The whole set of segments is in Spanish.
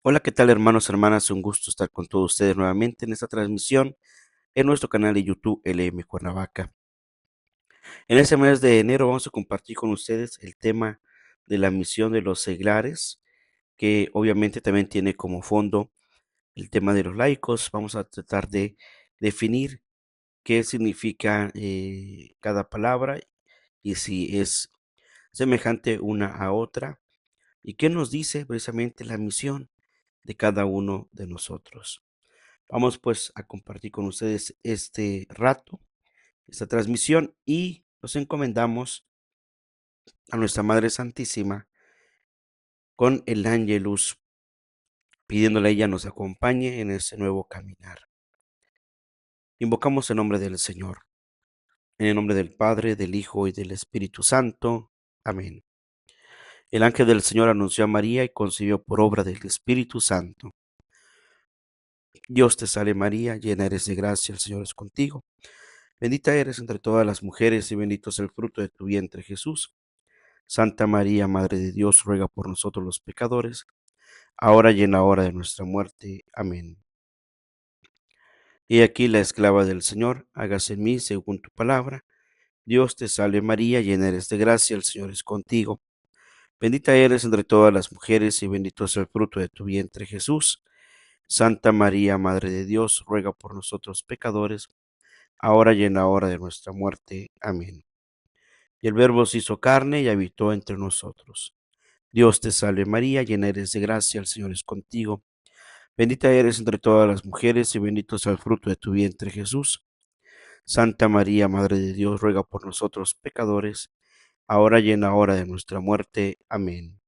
Hola, ¿qué tal hermanos, hermanas? Un gusto estar con todos ustedes nuevamente en esta transmisión en nuestro canal de YouTube LM Cuernavaca. En este mes de enero vamos a compartir con ustedes el tema de la misión de los seglares, que obviamente también tiene como fondo el tema de los laicos. Vamos a tratar de definir qué significa cada palabra y si es semejante una a otra y qué nos dice precisamente la misión de cada uno de nosotros. Vamos pues a compartir con ustedes este rato, esta transmisión y nos encomendamos a nuestra Madre Santísima con el Ángelus, pidiéndole a ella nos acompañe en este nuevo caminar. Invocamos el nombre del Señor, en el nombre del Padre, del Hijo y del Espíritu Santo. Amén. El ángel del Señor anunció a María y concibió por obra del Espíritu Santo. Dios te salve María, llena eres de gracia, el Señor es contigo. Bendita eres entre todas las mujeres y bendito es el fruto de tu vientre Jesús. Santa María, Madre de Dios, ruega por nosotros los pecadores, ahora y en la hora de nuestra muerte. Amén. Y aquí la esclava del Señor, hágase en mí según tu palabra. Dios te salve María, llena eres de gracia, el Señor es contigo. Bendita eres entre todas las mujeres y bendito es el fruto de tu vientre Jesús. Santa María, Madre de Dios, ruega por nosotros pecadores, ahora y en la hora de nuestra muerte. Amén. Y el Verbo se hizo carne y habitó entre nosotros. Dios te salve María, llena eres de gracia, el Señor es contigo. Bendita eres entre todas las mujeres y bendito es el fruto de tu vientre Jesús. Santa María, Madre de Dios, ruega por nosotros pecadores, ahora y en la hora de nuestra muerte. Amén.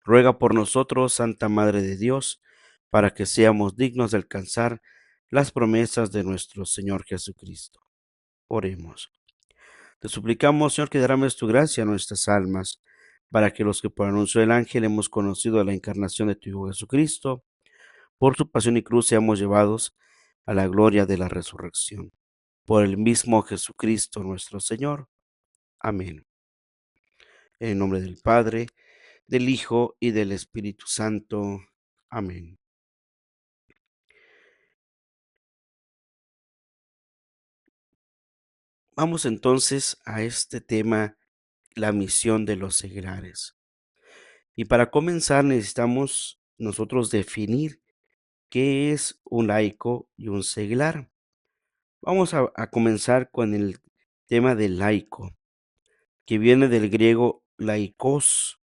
Ruega por nosotros, Santa Madre de Dios, para que seamos dignos de alcanzar las promesas de nuestro Señor Jesucristo. Oremos. Te suplicamos, Señor, que derrames tu gracia a nuestras almas, para que los que por anuncio del ángel hemos conocido la encarnación de tu Hijo Jesucristo, por su pasión y cruz seamos llevados a la gloria de la resurrección. Por el mismo Jesucristo nuestro Señor. Amén. En el nombre del Padre, del Hijo y del Espíritu Santo. Amén. Vamos entonces a este tema, la misión de los seglares. Y para comenzar necesitamos nosotros definir qué es un laico y un seglar. Vamos a comenzar con el tema del laico, que viene del griego laikos,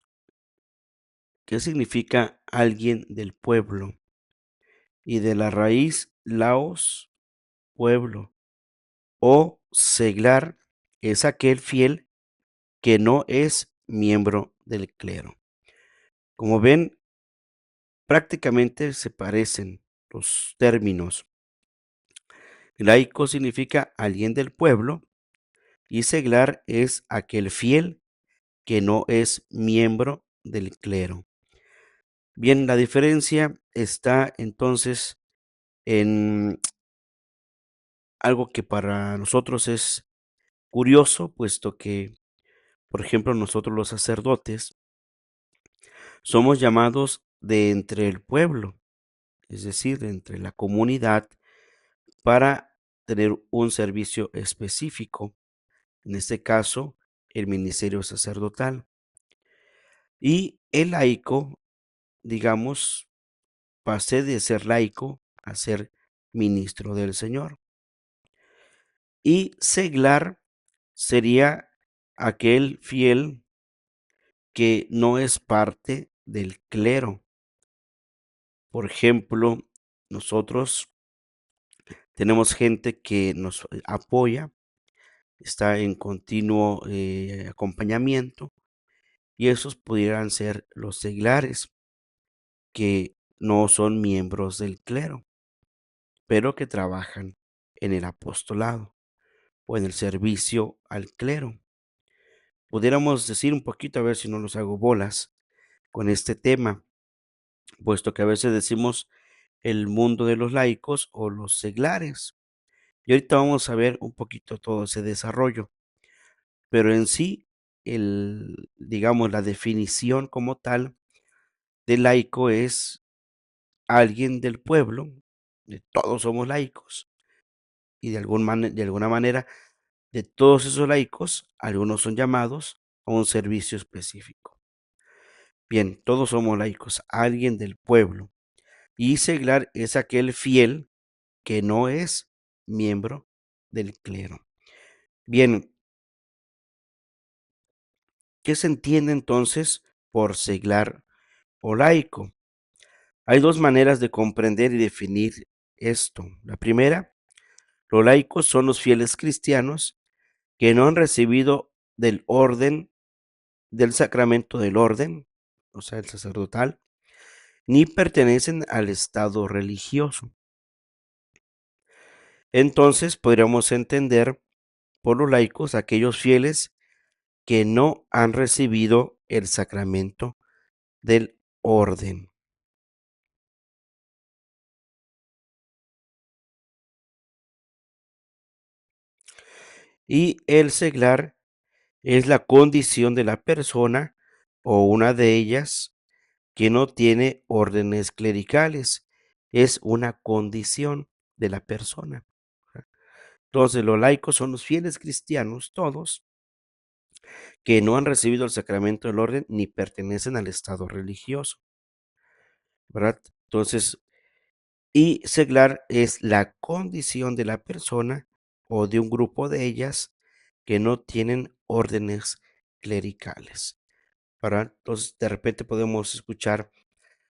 que significa alguien del pueblo, y de la raíz laos, pueblo, o seglar es aquel fiel que no es miembro del clero. Como ven, prácticamente se parecen los términos. Laico significa alguien del pueblo y seglar es aquel fiel que no es miembro del clero. Bien, la diferencia está entonces en algo que para nosotros es curioso, puesto que, por ejemplo, nosotros los sacerdotes somos llamados de entre el pueblo, es decir, de entre la comunidad, para tener un servicio específico, en este caso, el ministerio sacerdotal. Y el laico, digamos, pasé de ser laico a ser ministro del Señor. Y seglar sería aquel fiel que no es parte del clero. Por ejemplo, nosotros tenemos gente que nos apoya, está en continuo acompañamiento, y esos pudieran ser los seglares, que no son miembros del clero, pero que trabajan en el apostolado o en el servicio al clero. Pudiéramos decir un poquito, a ver si no los hago bolas con este tema, puesto que a veces decimos el mundo de los laicos o los seglares. Y ahorita vamos a ver un poquito todo ese desarrollo, pero en sí, digamos, la definición como tal de laico es alguien del pueblo, todos somos laicos, y de alguna manera, de todos esos laicos, algunos son llamados a un servicio específico. Bien, todos somos laicos, alguien del pueblo. Y seglar es aquel fiel que no es miembro del clero. Bien, ¿qué se entiende entonces por seglar o laico? Hay dos maneras de comprender y definir esto. La primera, los laicos son los fieles cristianos que no han recibido del orden, del sacramento del orden, o sea, el sacerdotal, ni pertenecen al estado religioso. Entonces podríamos entender por los laicos aquellos fieles que no han recibido el sacramento del orden. Y el seglar es la condición de la persona o una de ellas que no tiene órdenes clericales. Es una condición de la persona. Entonces, los laicos son los fieles cristianos, todos, que no han recibido el sacramento del orden ni pertenecen al estado religioso, ¿verdad? Entonces, y seglar es la condición de la persona o de un grupo de ellas que no tienen órdenes clericales, ¿verdad? Entonces, de repente podemos escuchar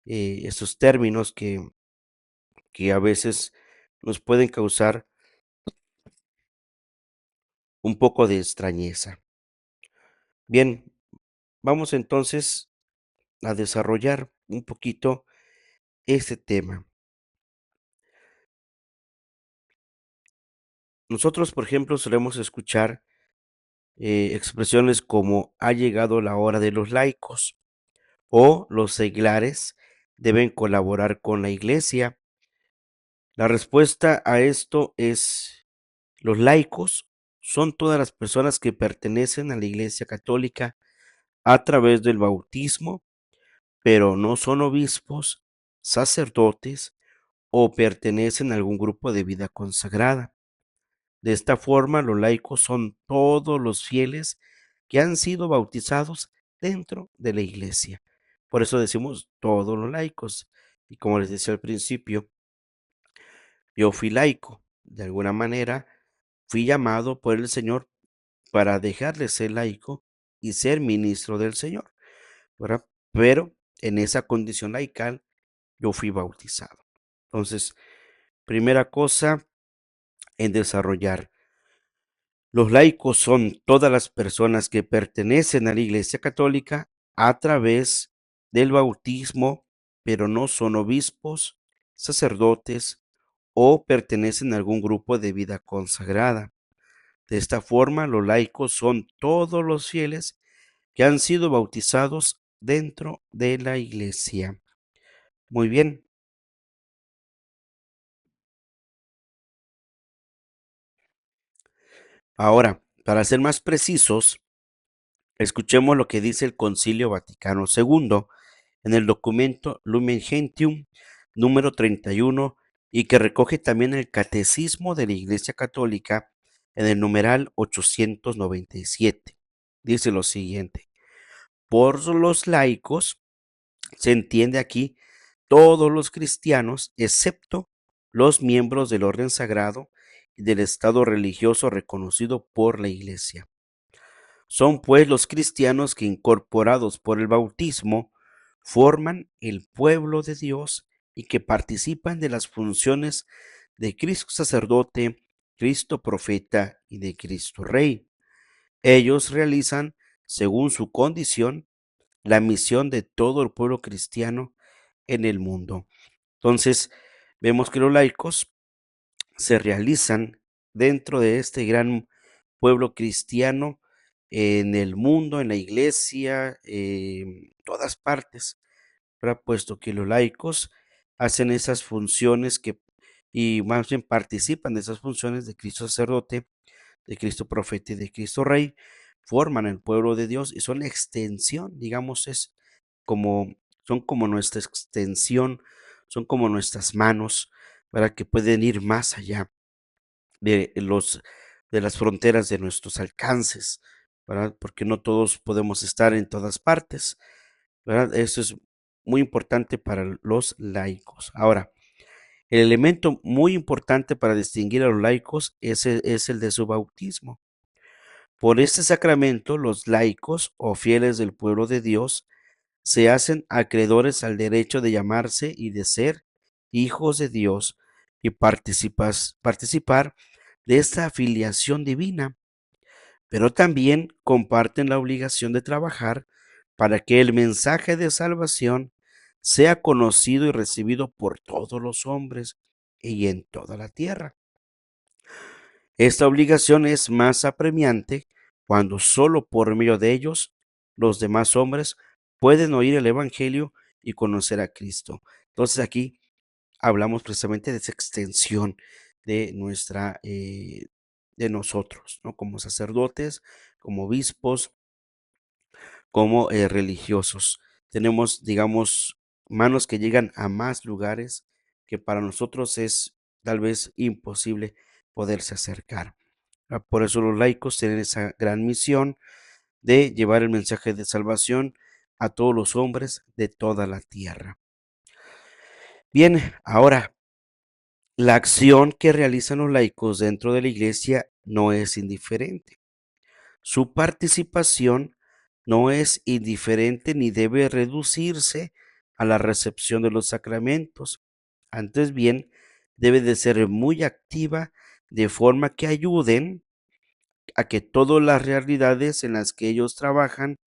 esos términos que a veces nos pueden causar un poco de extrañeza. Bien, vamos entonces a desarrollar un poquito este tema. Nosotros, por ejemplo, solemos escuchar expresiones como ha llegado la hora de los laicos o los seglares deben colaborar con la iglesia. La respuesta a esto es los laicos son todas las personas que pertenecen a la Iglesia Católica a través del bautismo, pero no son obispos, sacerdotes o pertenecen a algún grupo de vida consagrada. De esta forma, los laicos son todos los fieles que han sido bautizados dentro de la iglesia. Por eso decimos todos los laicos. Y como les decía al principio, yo fui laico. De alguna manera, fui llamado por el Señor para dejar de ser laico y ser ministro del Señor, ¿verdad? Pero en esa condición laical, yo fui bautizado. Entonces, primera cosa en desarrollar. Los laicos son todas las personas que pertenecen a la Iglesia Católica a través del bautismo, pero no son obispos, sacerdotes o pertenecen a algún grupo de vida consagrada. De esta forma, los laicos son todos los fieles que han sido bautizados dentro de la Iglesia. Muy bien. Ahora, para ser más precisos, escuchemos lo que dice el Concilio Vaticano II en el documento Lumen Gentium número 31 y que recoge también el Catecismo de la Iglesia Católica en el numeral 897. Dice lo siguiente: por los laicos se entiende aquí todos los cristianos, excepto los miembros del orden sagrado y del estado religioso reconocido por la Iglesia. Son pues los cristianos que, incorporados por el bautismo, forman el pueblo de Dios y que participan de las funciones de Cristo sacerdote, Cristo profeta y de Cristo rey. Ellos realizan, según su condición, la misión de todo el pueblo cristiano en el mundo. Entonces, vemos que los laicos se realizan dentro de este gran pueblo cristiano en el mundo, en la iglesia, en todas partes, ¿verdad? Puesto que los laicos hacen esas funciones y más bien participan de esas funciones de Cristo sacerdote, de Cristo profeta y de Cristo rey, forman el pueblo de Dios y son la extensión, digamos, es como son como nuestra extensión, son como nuestras manos, ¿verdad? Que pueden ir más allá de los de las fronteras de nuestros alcances, ¿verdad? Porque no todos podemos estar en todas partes, ¿verdad? Eso es muy importante para los laicos. Ahora, el elemento muy importante para distinguir a los laicos es el de su bautismo. Por este sacramento, los laicos o fieles del pueblo de Dios se hacen acreedores al derecho de llamarse y de ser hijos de Dios y participar de esta afiliación divina, pero también comparten la obligación de trabajar para que el mensaje de salvación sea conocido y recibido por todos los hombres y en toda la tierra. Esta obligación es más apremiante cuando solo por medio de ellos los demás hombres pueden oír el Evangelio y conocer a Cristo. Entonces aquí hablamos precisamente de esa extensión de de nosotros, ¿no? Como sacerdotes, como obispos, como religiosos. Tenemos, digamos, manos que llegan a más lugares que para nosotros es tal vez imposible poderse acercar. Por eso los laicos tienen esa gran misión de llevar el mensaje de salvación a todos los hombres de toda la tierra. Bien, ahora, la acción que realizan los laicos dentro de la iglesia no es indiferente. Su participación no es indiferente ni debe reducirse a la recepción de los sacramentos. Antes bien, debe de ser muy activa de forma que ayuden a que todas las realidades en las que ellos trabajan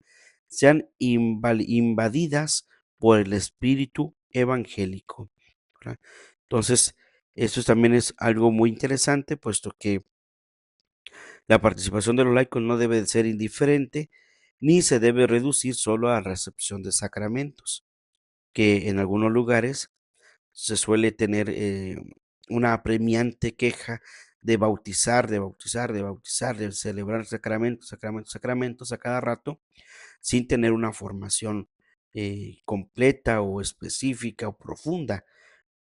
sean invadidas por el espíritu evangélico, ¿verdad? Entonces, eso también es algo muy interesante, puesto que la participación de los laicos no debe de ser indiferente, ni se debe reducir solo a la recepción de sacramentos, que en algunos lugares se suele tener una apremiante queja de bautizar, de bautizar, de bautizar, de celebrar sacramentos, sacramentos, sacramentos a cada rato, sin tener una formación completa o específica o profunda,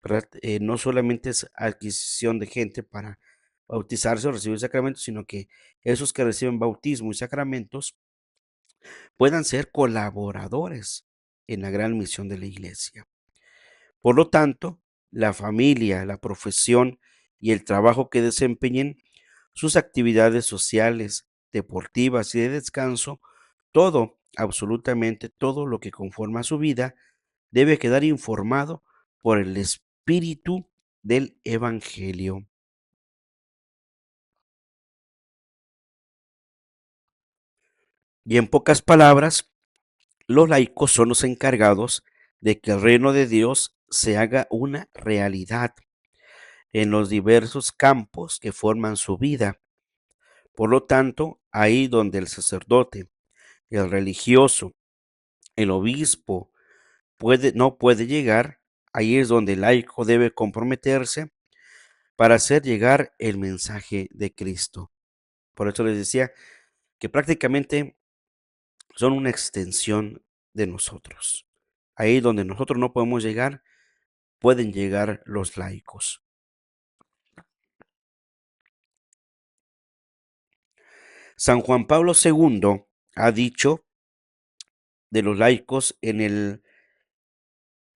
¿verdad? No solamente es adquisición de gente para bautizarse o recibir sacramentos, sino que esos que reciben bautismo y sacramentos puedan ser colaboradores en la gran misión de la iglesia. Por lo tanto, la familia, la profesión y el trabajo que desempeñen, sus actividades sociales, deportivas y de descanso, todo, absolutamente todo lo que conforma su vida, debe quedar informado por el espíritu del Evangelio. Y en pocas palabras, los laicos son los encargados de que el reino de Dios se haga una realidad en los diversos campos que forman su vida. Por lo tanto, ahí donde el sacerdote, el religioso, el obispo no puede llegar, ahí es donde el laico debe comprometerse para hacer llegar el mensaje de Cristo. Por eso les decía que prácticamente son una extensión de nosotros. Ahí donde nosotros no podemos llegar, pueden llegar los laicos. San Juan Pablo II ha dicho de los laicos en el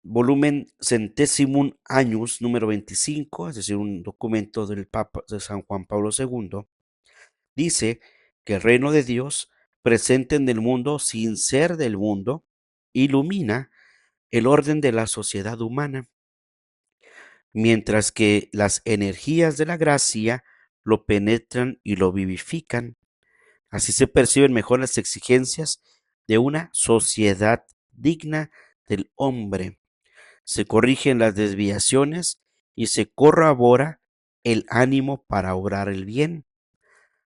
volumen Centésimum Annus número 25, es decir, un documento del Papa de San Juan Pablo II, dice que el reino de Dios, presente en el mundo sin ser del mundo, ilumina el orden de la sociedad humana, mientras que las energías de la gracia lo penetran y lo vivifican. Así se perciben mejor las exigencias de una sociedad digna del hombre. Se corrigen las desviaciones y se corrobora el ánimo para obrar el bien.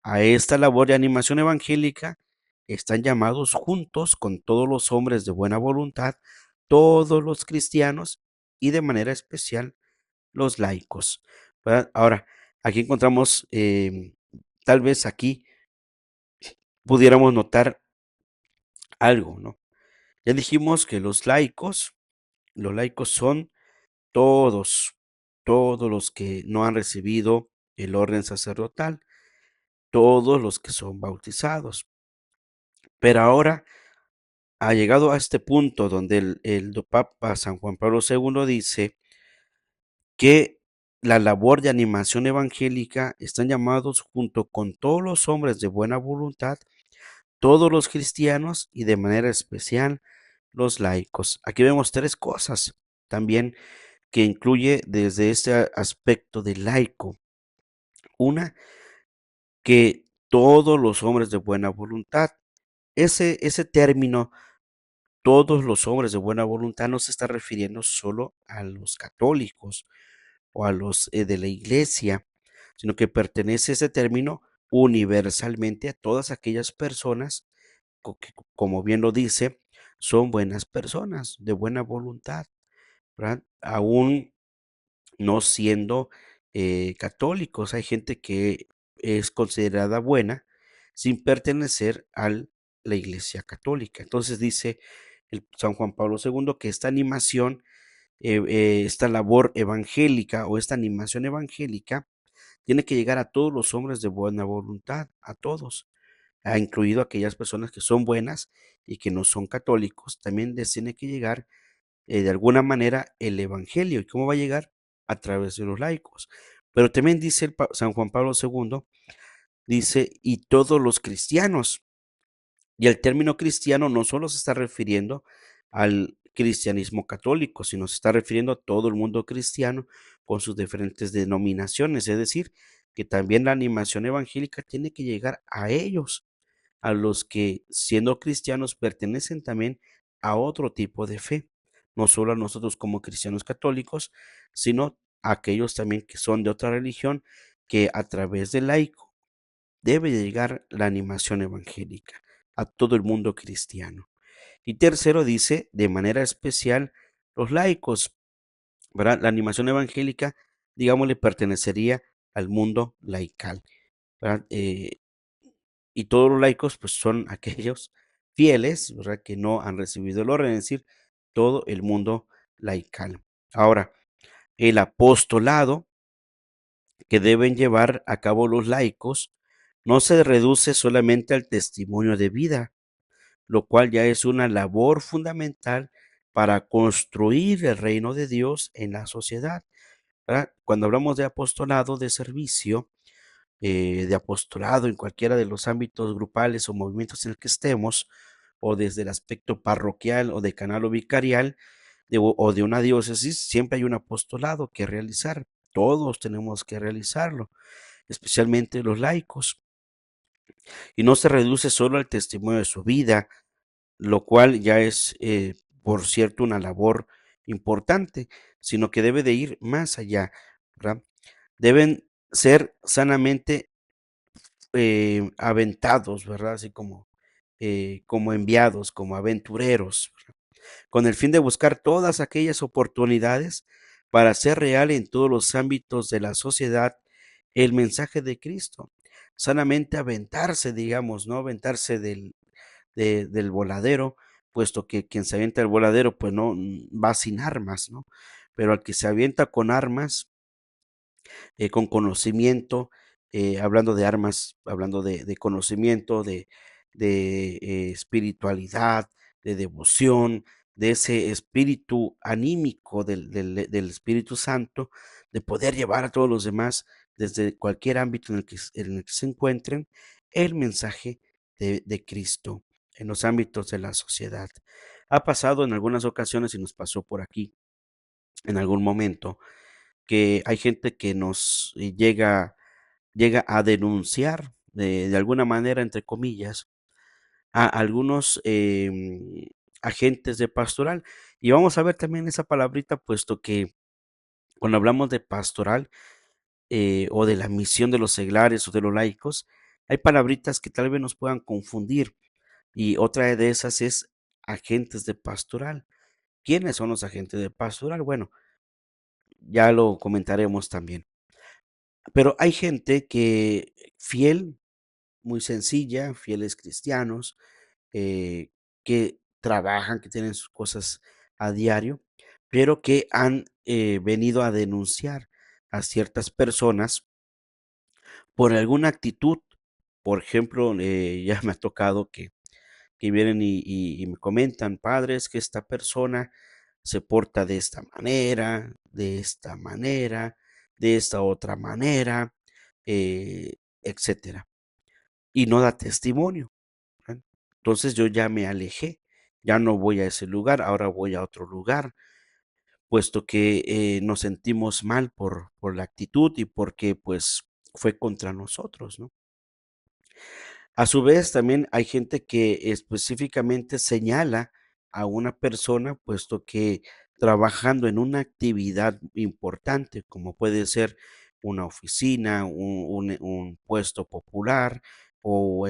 A esta labor de animación evangélica están llamados juntos con todos los hombres de buena voluntad, todos los cristianos y de manera especial los laicos, ¿verdad? Ahora, aquí encontramos, tal vez aquí pudiéramos notar algo, ¿no? Ya dijimos que los laicos son todos, todos los que no han recibido el orden sacerdotal, todos los que son bautizados. Pero ahora ha llegado a este punto donde el Papa San Juan Pablo II dice que la labor de animación evangélica están llamados junto con todos los hombres de buena voluntad, todos los cristianos y de manera especial los laicos. Aquí vemos tres cosas también que incluye desde este aspecto de laico. Una, que todos los hombres de buena voluntad. Ese término, todos los hombres de buena voluntad, no se está refiriendo solo a los católicos o a los de la iglesia, sino que pertenece ese término universalmente a todas aquellas personas que, como bien lo dice, son buenas personas, de buena voluntad, ¿verdad? Aún no siendo católicos, hay gente que es considerada buena sin pertenecer a la iglesia católica. Entonces dice el San Juan Pablo II que esta animación, esta labor evangélica o esta animación evangélica tiene que llegar a todos los hombres de buena voluntad, a todos, incluido aquellas personas que son buenas y que no son católicos, también les tiene que llegar de alguna manera el evangelio. ¿Y cómo va a llegar? A través de los laicos. Pero también dice San Juan Pablo II, dice, y todos los cristianos. Y el término cristiano no solo se está refiriendo al cristianismo católico, sino se está refiriendo a todo el mundo cristiano con sus diferentes denominaciones. Es decir, que también la animación evangélica tiene que llegar a ellos, a los que siendo cristianos pertenecen también a otro tipo de fe, no solo a nosotros como cristianos católicos, sino a aquellos también que son de otra religión, que a través del laico debe llegar la animación evangélica a todo el mundo cristiano. Y tercero dice, de manera especial, los laicos, ¿verdad? La animación evangélica, digamos, le pertenecería al mundo laical, ¿verdad? Y todos los laicos, pues son aquellos fieles, ¿verdad? Que no han recibido el orden, es decir, todo el mundo laical. Ahora, el apostolado que deben llevar a cabo los laicos no se reduce solamente al testimonio de vida, lo cual ya es una labor fundamental para construir el reino de Dios en la sociedad, ¿verdad? Cuando hablamos de apostolado, de servicio, de apostolado en cualquiera de los ámbitos grupales o movimientos en el que estemos, o desde el aspecto parroquial o de canal o vicarial, o de una diócesis, siempre hay un apostolado que realizar. Todos tenemos que realizarlo, especialmente los laicos. Y no se reduce solo al testimonio de su vida, lo cual ya es, por cierto, una labor importante, sino que debe de ir más allá, ¿verdad? Deben ser sanamente aventados, ¿verdad? Así como, como enviados, como aventureros, con el fin de buscar todas aquellas oportunidades para hacer real en todos los ámbitos de la sociedad el mensaje de Cristo. Sanamente aventarse, digamos, ¿no? Aventarse del voladero, puesto que quien se avienta del voladero, pues no va sin armas, ¿no? Pero al que se avienta con armas, con conocimiento, hablando de armas, hablando de conocimiento, de espiritualidad, de devoción, de ese espíritu anímico del Espíritu Santo, de poder llevar a todos los demás desde cualquier ámbito en el que se encuentren el mensaje de Cristo en los ámbitos de la sociedad. Ha pasado en algunas ocasiones y nos pasó por aquí en algún momento que hay gente que nos llega a denunciar de alguna manera, entre comillas, a algunos agentes de pastoral. Y vamos a ver también esa palabrita, puesto que cuando hablamos de pastoral o de la misión de los seglares o de los laicos, hay palabritas que tal vez nos puedan confundir. Y otra de esas es agentes de pastoral. ¿Quiénes son los agentes de pastoral? Bueno, ya lo comentaremos también. Pero hay gente que fiel, muy sencilla, fieles cristianos, que trabajan, que tienen sus cosas a diario, pero que han venido a denunciar a ciertas personas por alguna actitud. Por ejemplo, ya me ha tocado que vienen y me comentan, padre, es que esta persona se porta de esta manera, de esta otra manera, etcétera, y no da testimonio. ¿verdad? Entonces yo ya me alejé, ya no voy a ese lugar, ahora voy a otro lugar, puesto que nos sentimos mal por la actitud y porque pues fue contra nosotros, ¿no? A su vez, también hay gente que específicamente señala a una persona, puesto que trabajando en una actividad importante, como puede ser una oficina, un puesto popular o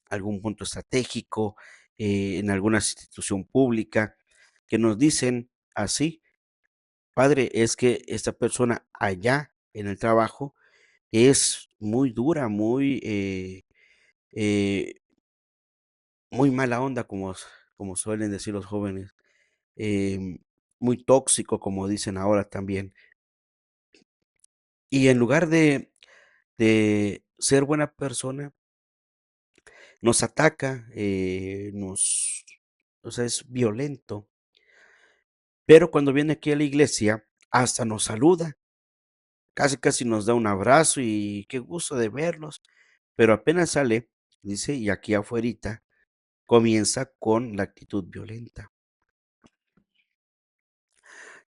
algún punto estratégico en alguna institución pública, que nos dicen así, padre, es que esta persona allá en el trabajo es muy dura, eh, muy mala onda, como suelen decir los jóvenes, muy tóxico, como dicen ahora también. Y en lugar de ser buena persona, nos ataca, o sea, es violento. Pero cuando viene aquí a la iglesia, hasta nos saluda, casi casi nos da un abrazo y qué gusto de verlos. Pero apenas sale, dice, y aquí afuerita comienza con la actitud violenta.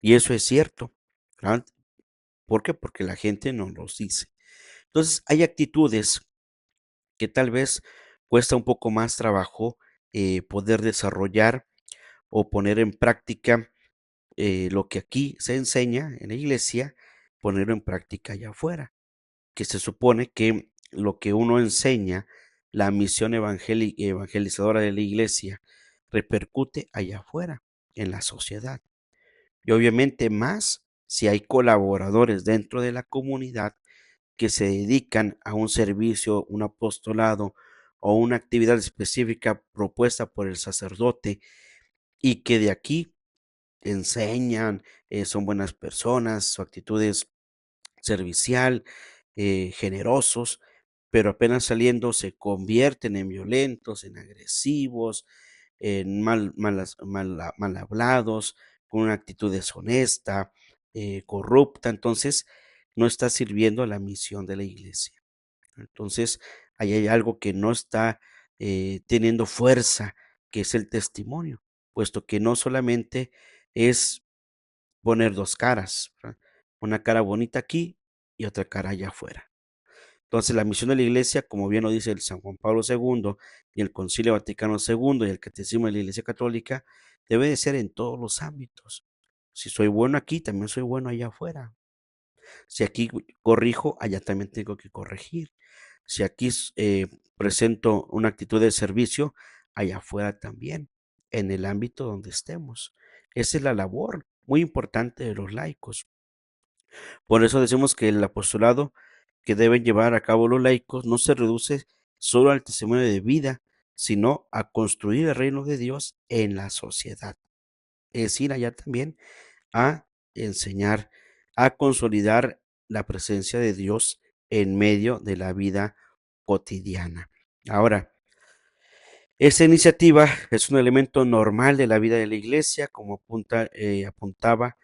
Y eso es cierto. ¿Verdad? ¿Por qué? Porque la gente no los dice. Entonces, hay actitudes que tal vez cuesta un poco más trabajo poder desarrollar o poner en práctica lo que aquí se enseña en la iglesia, ponerlo en práctica allá afuera, que se supone que lo que uno enseña, la misión evangelizadora de la iglesia, repercute allá afuera, en la sociedad. Y obviamente más si hay colaboradores dentro de la comunidad que se dedican a un servicio, un apostolado o una actividad específica propuesta por el sacerdote y que de aquí enseñan, son buenas personas, su actitud es servicial, generosos, pero apenas saliendo se convierten en violentos, en agresivos, en mal hablados, con una actitud deshonesta, corrupta. Entonces, no está sirviendo a la misión de la iglesia. Entonces, ahí hay algo que no está teniendo fuerza, que es el testimonio, puesto que no solamente es poner dos caras, ¿verdad? Una cara bonita aquí y otra cara allá afuera. Entonces, la misión de la iglesia, como bien lo dice el San Juan Pablo II y el Concilio Vaticano II y el Catecismo de la Iglesia Católica, debe de ser en todos los ámbitos. Si soy bueno aquí, también soy bueno allá afuera. Si aquí corrijo, allá también tengo que corregir. Si aquí presento una actitud de servicio, allá afuera también, en el ámbito donde estemos. Esa es la labor muy importante de los laicos. Por eso decimos que el apostolado que deben llevar a cabo los laicos no se reduce solo al testimonio de vida, sino a construir el reino de Dios en la sociedad. Es ir allá también a enseñar, a consolidar la presencia de Dios en medio de la vida cotidiana. Ahora, esta iniciativa es un elemento normal de la vida de la iglesia, como apuntaba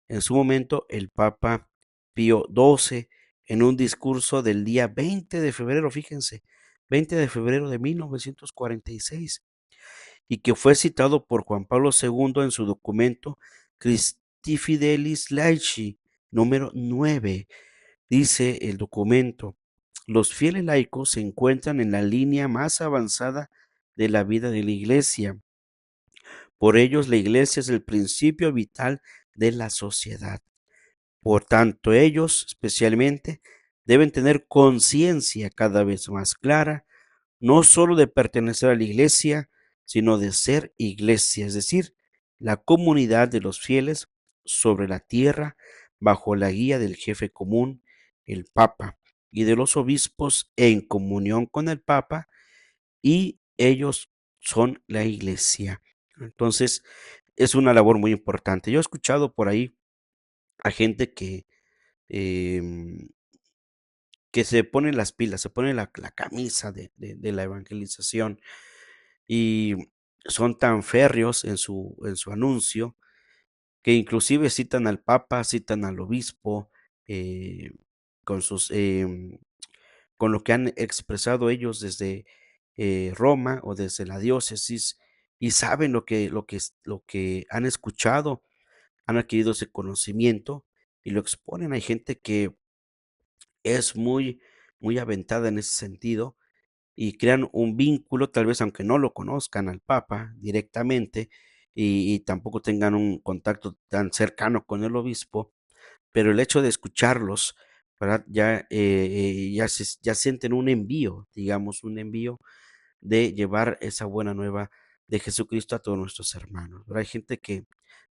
en su momento el Papa Pío XII en un discurso del día 20 de febrero, fíjense, 20 de febrero de 1946, y que fue citado por Juan Pablo II en su documento Christi Fidelis Laici, número 9. Dice el documento, los fieles laicos se encuentran en la línea más avanzada de la vida de la iglesia. Por ellos la iglesia es el principio vital de la sociedad. Por tanto, ellos especialmente deben tener conciencia cada vez más clara, no solo de pertenecer a la iglesia, sino de ser iglesia, es decir, la comunidad de los fieles sobre la tierra bajo la guía del jefe común, el Papa, y de los obispos en comunión con el Papa y ellos son la iglesia. Entonces, es una labor muy importante. Yo he escuchado por ahí a gente em, que se pone las pilas, se pone la camisa de la evangelización y son tan férreos en su anuncio que inclusive citan al papa, citan al obispo, eh, con con lo que han expresado ellos desde Roma o desde la diócesis y saben lo que han escuchado, han adquirido ese conocimiento y lo exponen. Hay gente que es muy aventada en ese sentido y crean un vínculo, tal vez aunque no lo conozcan al Papa directamente y tampoco tengan un contacto tan cercano con el obispo, pero el hecho de escucharlos, ¿verdad? Ya sienten un envío, digamos, un envío de llevar esa buena nueva de Jesucristo a todos nuestros hermanos, ¿verdad? Hay gente que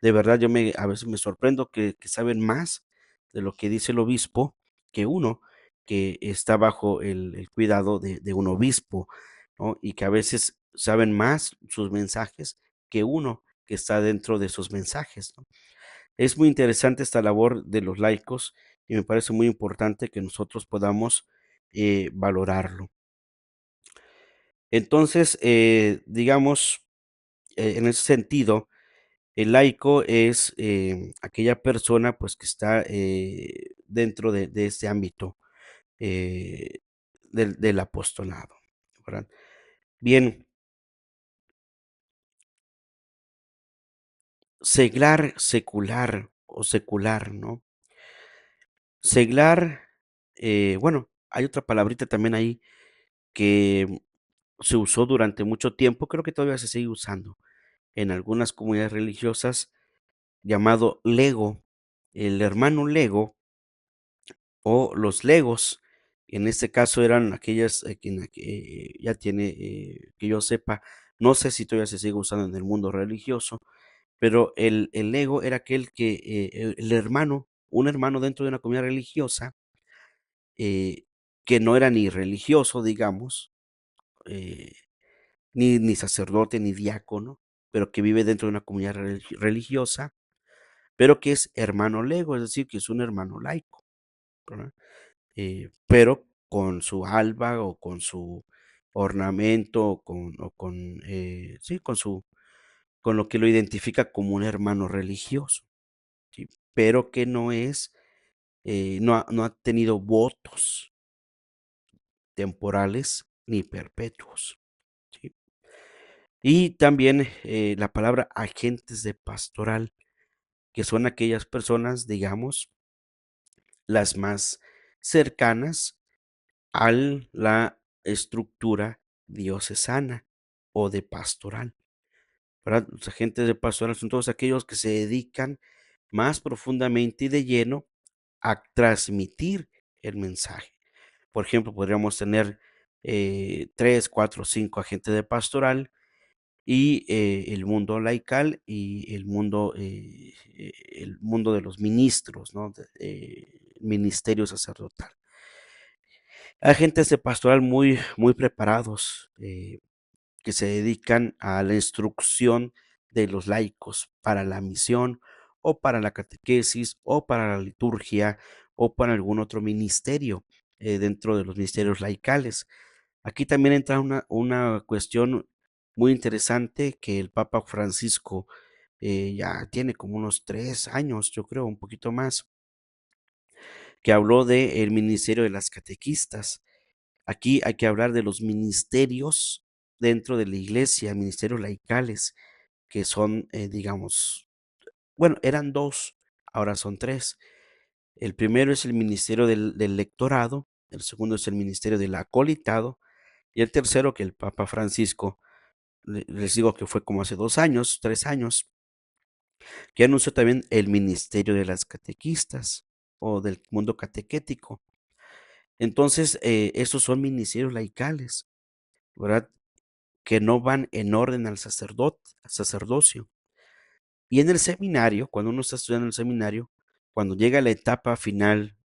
de verdad a veces me sorprendo que saben más de lo que dice el obispo que uno que está bajo el cuidado de un obispo, ¿no? Y que a veces saben más sus mensajes que uno que está dentro de sus mensajes, ¿no? Es muy interesante esta labor de los laicos y me parece muy importante que nosotros podamos valorarlo. Entonces, digamos, en ese sentido, el laico es aquella persona pues que está dentro de este ámbito eh, del apostolado, ¿verdad? Bien, seglar, secular o secular, ¿no? Seglar, bueno, hay otra palabrita también ahí que se usó durante mucho tiempo, creo que todavía se sigue usando en algunas comunidades religiosas, llamado lego. El hermano lego o los legos, en este caso eran aquellas que ya tiene, que yo sepa, no sé si todavía se sigue usando en el mundo religioso, pero el lego era aquel que el hermano, un hermano dentro de una comunidad religiosa, eh, que no era ni religioso, digamos, eh, ni sacerdote, ni diácono, pero que vive dentro de una comunidad religiosa, pero que es hermano lego, es decir, que es un hermano laico, ¿verdad? Pero con su alba o con su ornamento sí, con lo que lo identifica como un hermano religioso, ¿sí? Pero que no es, no ha tenido votos temporales ni perpetuos, ¿sí? Y también la palabra agentes de pastoral, que son aquellas personas, digamos, las más cercanas a la estructura diocesana o de pastoral, ¿verdad? Los agentes de pastoral son todos aquellos que se dedican más profundamente y de lleno a transmitir el mensaje. Por ejemplo, podríamos tener 3, 4, 5 agentes de pastoral y el mundo laical y el mundo de los ministros, ¿no? Ministerio sacerdotal. Agentes de pastoral muy preparados, que se dedican a la instrucción de los laicos para la misión o para la catequesis o para la liturgia o para algún otro ministerio dentro de los ministerios laicales. Aquí también entra una cuestión muy interesante que el Papa Francisco ya tiene como unos 3 años, yo creo, un poquito más, que habló del ministerio de las catequistas. Aquí hay que hablar de los ministerios dentro de la iglesia, ministerios laicales, que son, digamos, bueno, eran dos, ahora son tres. El primero es el ministerio del lectorado, el segundo es el ministerio del acolitado, y el tercero, que el Papa Francisco, les digo que fue como hace 2 años, 3 años, que anunció también el ministerio de las catequistas o del mundo catequético. Entonces, esos son ministerios laicales, ¿verdad? Que no van en orden al sacerdocio. Y en el seminario, cuando uno está estudiando en el seminario, cuando llega a la etapa final,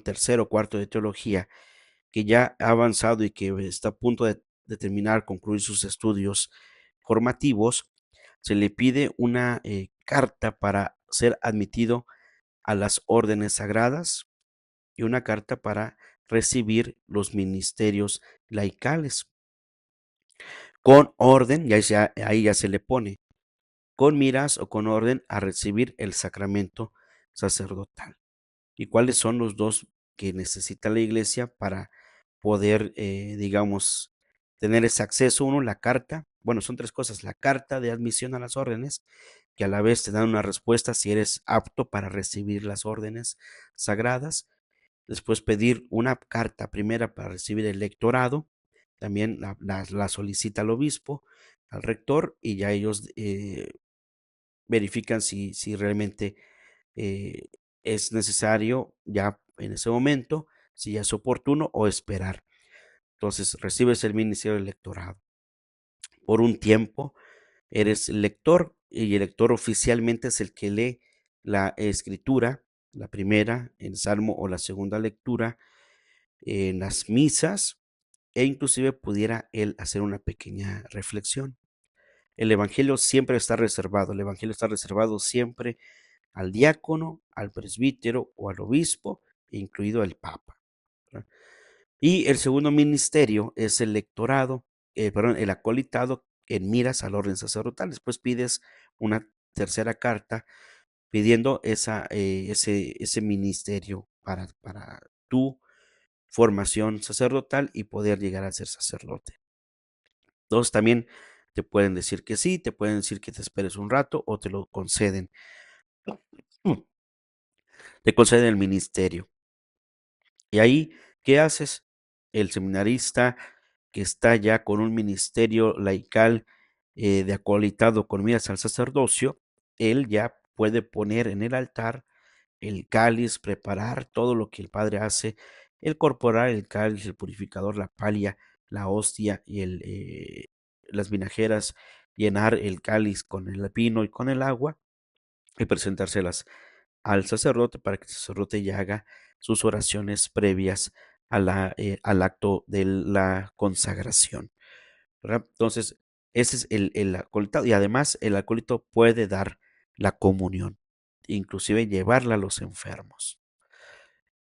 tercero, cuarto de teología, que ya ha avanzado y que está a punto terminar, concluir sus estudios formativos, se le pide una carta para ser admitido a las órdenes sagradas y una carta para recibir los ministerios laicales. Con orden, ahí ya se le pone, con miras o con orden a recibir el sacramento sacerdotal. ¿Y cuáles son los dos que necesita la iglesia para poder, digamos, tener ese acceso? Uno, la carta, bueno, son tres cosas, la carta de admisión a las órdenes, que a la vez te dan una respuesta si eres apto para recibir las órdenes sagradas. Después pedir una carta primera para recibir el lectorado, también la solicita al obispo, al rector, y ya ellos verifican si realmente eh, es necesario ya en ese momento, si ya es oportuno o esperar. Entonces recibes el ministerio del lectorado. Por un tiempo eres lector y el lector oficialmente es el que lee la escritura, la primera, el salmo o la segunda lectura en las misas e inclusive pudiera él hacer una pequeña reflexión. El evangelio siempre está reservado, el evangelio está reservado siempre al diácono, al presbítero o al obispo, incluido el papa, ¿verdad? Y el segundo ministerio es el lectorado, perdón, el acolitado en miras al orden sacerdotal. Después pides una tercera carta pidiendo ese ministerio para tu formación sacerdotal y poder llegar a ser sacerdote. Entonces también te pueden decir que sí, te pueden decir que te esperes un rato o te lo conceden. Te conceden el ministerio. Y ahí, ¿qué haces? El seminarista que está ya con un ministerio laical de acolitado con miras al sacerdocio, él ya puede poner en el altar el cáliz, preparar todo lo que el Padre hace, el corporal, el cáliz, el purificador, la palia, la hostia y las vinajeras, llenar el cáliz con el vino y con el agua y presentárselas al sacerdote para que el sacerdote ya haga sus oraciones previas al acto de la consagración, ¿verdad? Entonces, ese es el acolitado y además el acolito puede dar la comunión, inclusive llevarla a los enfermos.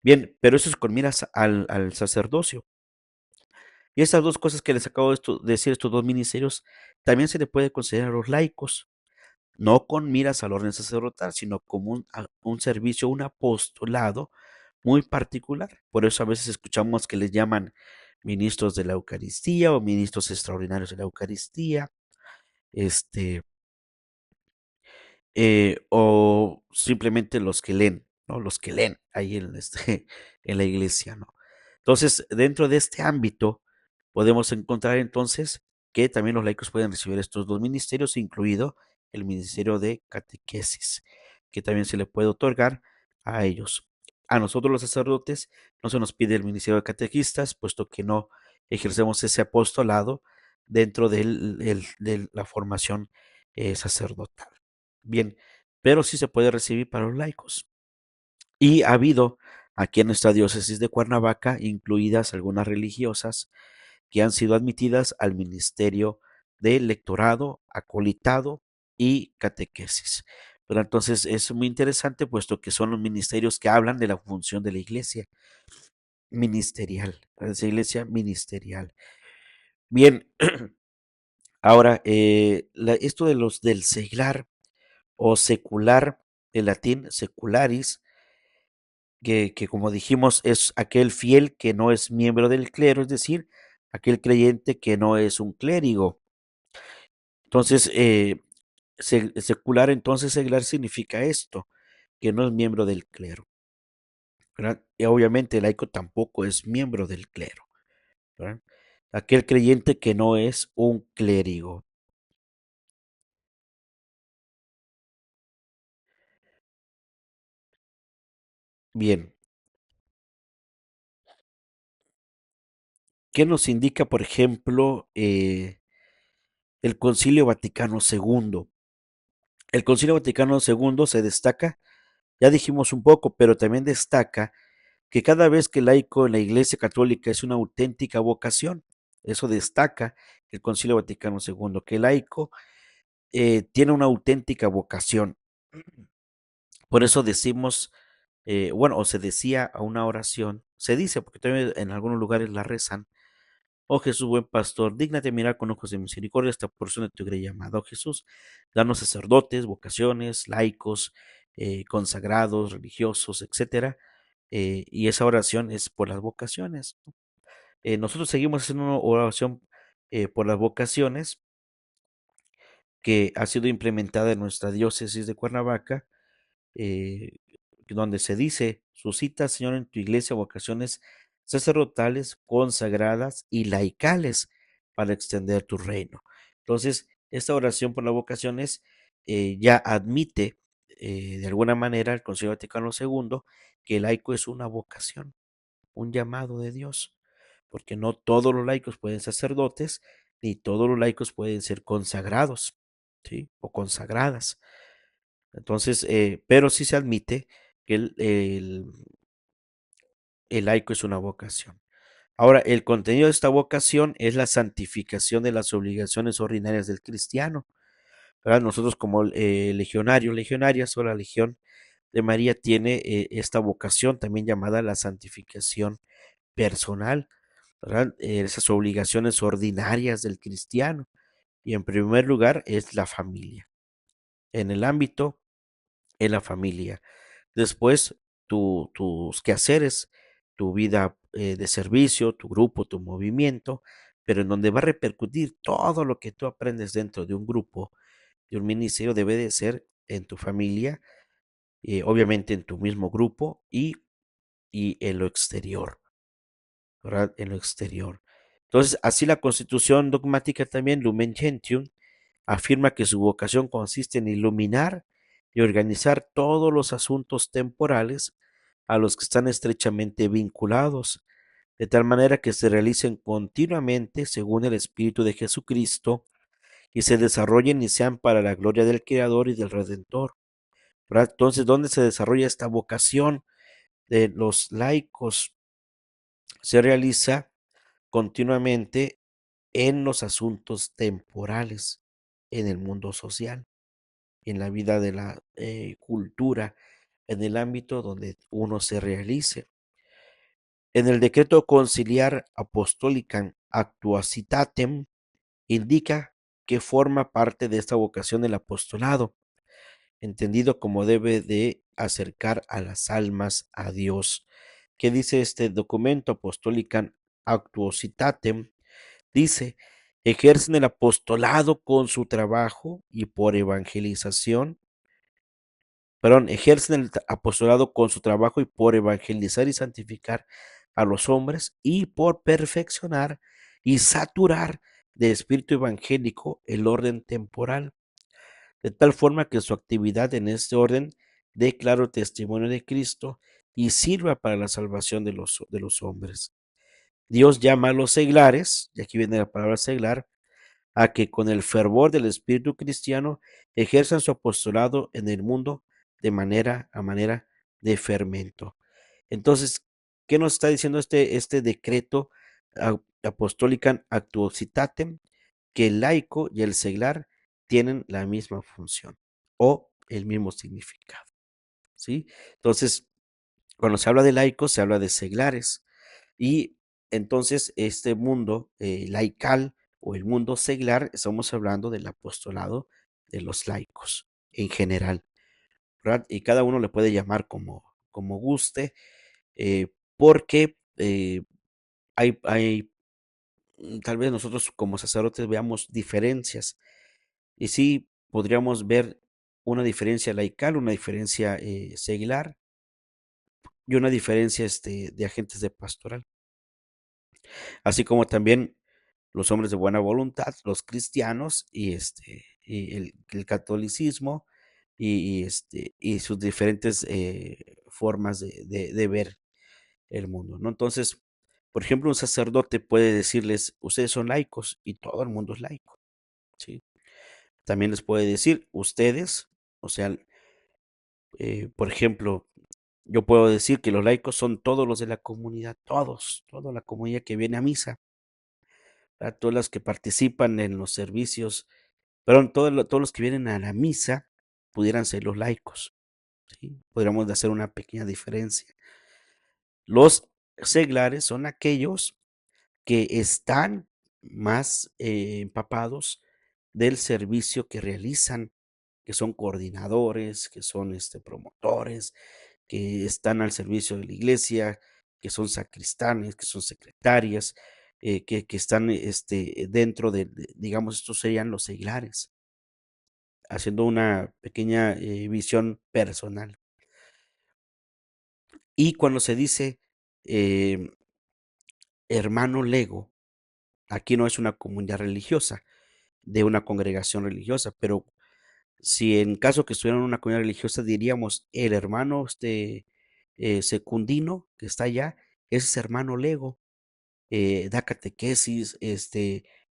Bien, pero eso es con miras al sacerdocio. Y esas dos cosas que les acabo de decir, estos dos ministerios, también se le puede considerar a los laicos, no con miras al orden sacerdotal, sino como un servicio, un apostolado muy particular. Por eso a veces escuchamos que les llaman ministros de la Eucaristía o ministros extraordinarios de la Eucaristía, este, o simplemente los que leen, ¿no? Los que leen ahí en la iglesia, ¿no? Entonces, dentro de este ámbito, podemos encontrar entonces que también los laicos pueden recibir estos dos ministerios, incluido el ministerio de catequesis, que también se le puede otorgar a ellos. A nosotros los sacerdotes no se nos pide el ministerio de catequistas, puesto que no ejercemos ese apostolado dentro de la formación sacerdotal. Bien, pero sí se puede recibir para los laicos. Y ha habido aquí en nuestra diócesis de Cuernavaca, incluidas algunas religiosas, que han sido admitidas al ministerio de lectorado, acolitado y catequesis. Pero entonces es muy interesante, puesto que son los ministerios que hablan de la función de la iglesia ministerial, esa iglesia ministerial. Bien, ahora, esto del seglar o secular, el latín secularis, que como dijimos es aquel fiel que no es miembro del clero, es decir, aquel creyente que no es un clérigo. Entonces, secular, entonces seglar significa esto, que no es miembro del clero, ¿verdad? Y obviamente el laico tampoco es miembro del clero, ¿verdad? Aquel creyente que no es un clérigo. Bien, ¿qué nos indica, por ejemplo, el Concilio Vaticano II? El Concilio Vaticano II se destaca, ya dijimos un poco, pero también destaca que cada vez que el laico en la Iglesia Católica es una auténtica vocación, Eso destaca el Concilio Vaticano II, que el laico tiene una auténtica vocación. Por eso decimos, bueno, o se decía a una oración, se dice, porque también en algunos lugares la rezan: oh Jesús, buen pastor, dígnate mirar con ojos de misericordia esta porción de tu grey llamada. Oh Jesús, danos sacerdotes, vocaciones, laicos, consagrados, religiosos, etcétera. Y esa oración es por las vocaciones. Nosotros seguimos haciendo una oración por las vocaciones que ha sido implementada en nuestra diócesis de Cuernavaca, eh, donde se dice: suscita, Señor, en tu iglesia vocaciones sacerdotales, consagradas y laicales para extender tu reino. Entonces, esta oración por las vocaciones ya admite de alguna manera el Concilio Vaticano II que el laico es una vocación, un llamado de Dios, porque no todos los laicos pueden ser sacerdotes, ni todos los laicos pueden ser consagrados, ¿sí? O consagradas. Entonces, pero sí se admite que el laico es una vocación. Ahora, el contenido de esta vocación es la santificación de las obligaciones ordinarias del cristiano, ¿verdad? Nosotros como legionarios, legionarias o la Legión de María tiene esta vocación también llamada la santificación personal, ¿verdad? Esas obligaciones ordinarias del cristiano. Y en primer lugar es la familia. En el ámbito, en la familia. Después, tus quehaceres, tu vida de servicio, tu grupo, tu movimiento, pero en donde va a repercutir todo lo que tú aprendes dentro de un grupo, de un ministerio, debe de ser en tu familia, obviamente en tu mismo grupo y en lo exterior, ¿verdad? En lo exterior. Entonces, así la Constitución dogmática también, Lumen Gentium, afirma que su vocación consiste en iluminar y organizar todos los asuntos temporales a los que están estrechamente vinculados, de tal manera que se realicen continuamente según el Espíritu de Jesucristo y se desarrollen y sean para la gloria del Creador y del Redentor, ¿verdad? Entonces, ¿dónde se desarrolla esta vocación de los laicos? Se realiza continuamente en los asuntos temporales, en el mundo social, en la vida de la cultura, en el ámbito donde uno se realice. En el decreto conciliar apostolicam actuositatem indica que forma parte de esta vocación el apostolado, entendido como debe de acercar a las almas a Dios. ¿Qué dice este documento apostolicam actuositatem? Dice: ejercen el apostolado con su trabajo y por evangelización, perdón, ejercen el apostolado con su trabajo y por evangelizar y santificar a los hombres y por perfeccionar y saturar de espíritu evangélico el orden temporal, de tal forma que su actividad en este orden dé claro testimonio de Cristo y sirva para la salvación de los hombres. Dios llama a los seglares, y aquí viene la palabra seglar, a que con el fervor del espíritu cristiano ejerzan su apostolado en el mundo de manera a manera de fermento. Entonces, ¿qué nos está diciendo este decreto apostólica actuositatem? Que el laico y el seglar tienen la misma función o el mismo significado, ¿sí? Entonces, cuando se habla de laicos, se habla de seglares. Y entonces este mundo laical o el mundo seglar, estamos hablando del apostolado de los laicos en general, ¿verdad? Y cada uno le puede llamar como guste, porque tal vez nosotros como sacerdotes veamos diferencias. Y sí, podríamos ver una diferencia laical, una diferencia seglar y una diferencia de agentes de pastoral, así como también los hombres de buena voluntad, los cristianos y el catolicismo y sus diferentes formas de ver el mundo, ¿no? Entonces, por ejemplo, un sacerdote puede decirles: ustedes son laicos, y todo el mundo es laico, ¿sí? También les puede decir: ustedes, o sea, por ejemplo, yo puedo decir que los laicos son todos los de la comunidad, todos, toda la comunidad que viene a misa. a todas las que participan en los servicios, perdón, todos los que vienen a la misa pudieran ser los laicos, ¿sí? Podríamos hacer una pequeña diferencia. Los seglares son aquellos que están más empapados del servicio que realizan, que son coordinadores, que son promotores, que están al servicio de la iglesia, que son sacristanes, que son secretarias, que están dentro digamos, estos serían los seglares, haciendo una pequeña visión personal. Y cuando se dice eh, hermano lego, aquí no es una comunidad religiosa, de una congregación religiosa, pero si en caso que estuvieran en una comunidad religiosa, diríamos el hermano secundino que está allá, ese es hermano lego, da catequesis,